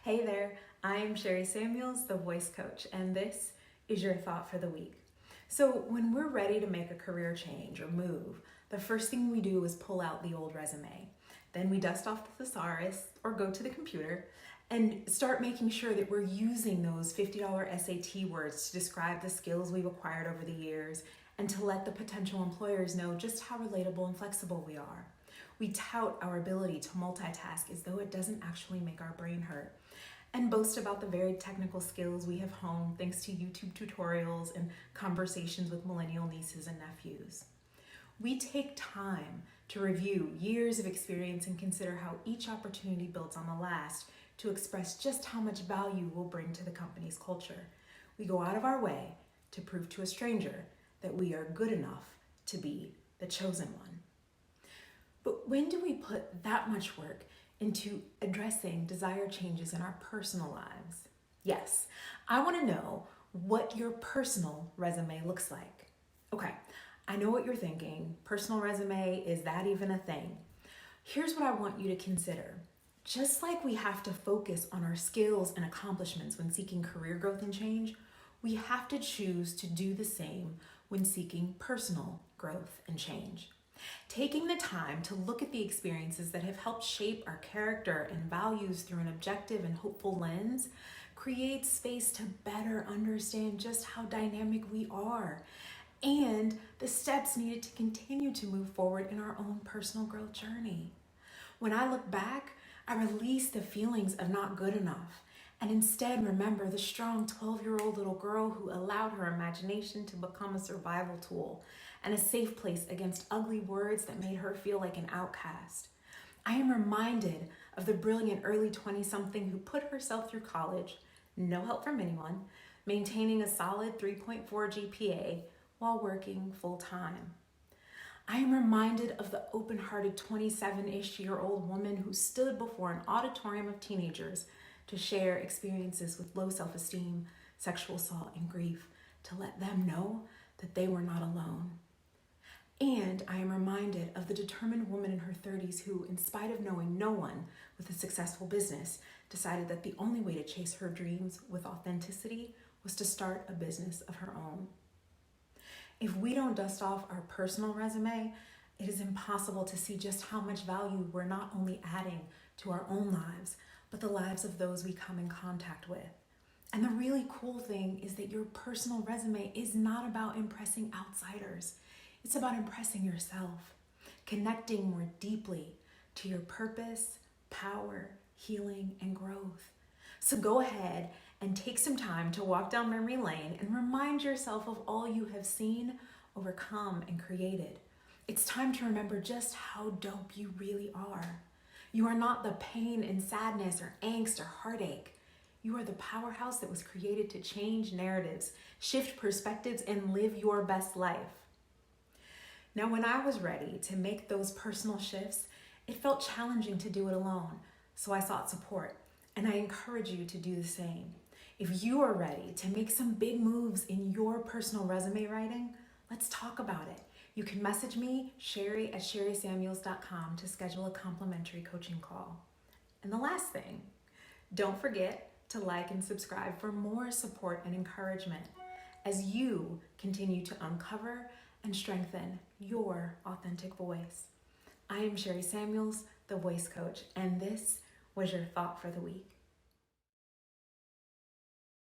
Hey there, I'm Sherry Samuels, the voice coach, and this is your thought for the week. So, when we're ready to make a career change or move, the first thing we do is pull out the old resume. Then we dust off the thesaurus or go to the computer and start making sure that we're using those $50 SAT words to describe the skills we've acquired over the years and to let the potential employers know just how relatable and flexible we are. We tout our ability to multitask as though it doesn't actually make our brain hurt, and boast about the very technical skills we have honed thanks to YouTube tutorials and conversations with millennial nieces and nephews. We take time to review years of experience and consider how each opportunity builds on the last to express just how much value we'll bring to the company's culture. We go out of our way to prove to a stranger that we are good enough to be the chosen one. But when do we put that much work into addressing desired changes in our personal lives? Yes, I want to know what your personal resume looks like. Okay, I know what you're thinking. Personal resume, is that even a thing? Here's what I want you to consider. Just like we have to focus on our skills and accomplishments when seeking career growth and change, we have to choose to do the same when seeking personal growth and change. Taking the time to look at the experiences that have helped shape our character and values through an objective and hopeful lens creates space to better understand just how dynamic we are and the steps needed to continue to move forward in our own personal growth journey. When I look back, I release the feelings of not good enough and instead remember the strong 12-year-old little girl who allowed her imagination to become a survival tool and a safe place against ugly words that made her feel like an outcast. I am reminded of the brilliant early 20-something who put herself through college, no help from anyone, maintaining a solid 3.4 GPA while working full-time. I am reminded of the open-hearted 27-ish-year-old woman who stood before an auditorium of teenagers to share experiences with low self-esteem, sexual assault, and grief, to let them know that they were not alone. And I am reminded of the determined woman in her 30s who, in spite of knowing no one with a successful business, decided that the only way to chase her dreams with authenticity was to start a business of her own. If we don't dust off our personal resume, it is impossible to see just how much value we're not only adding to our own lives, but the lives of those we come in contact with. And the really cool thing is that your personal resume is not about impressing outsiders. It's about impressing yourself, connecting more deeply to your purpose, power, healing, and growth. So go ahead and take some time to walk down memory lane and remind yourself of all you have seen, overcome, and created. It's time to remember just how dope you really are. You are not the pain and sadness or angst or heartache. You are the powerhouse that was created to change narratives, shift perspectives, and live your best life. Now, when I was ready to make those personal shifts, it felt challenging to do it alone, so I sought support, and I encourage you to do the same. If you are ready to make some big moves in your personal resume writing, let's talk about it. You can message me, Sherry at sherrysamuels.com, to schedule a complimentary coaching call. And the last thing, don't forget to like and subscribe for more support and encouragement as you continue to uncover and strengthen your authentic voice. I am Sherry Samuels, the voice coach, and this was your thought for the week.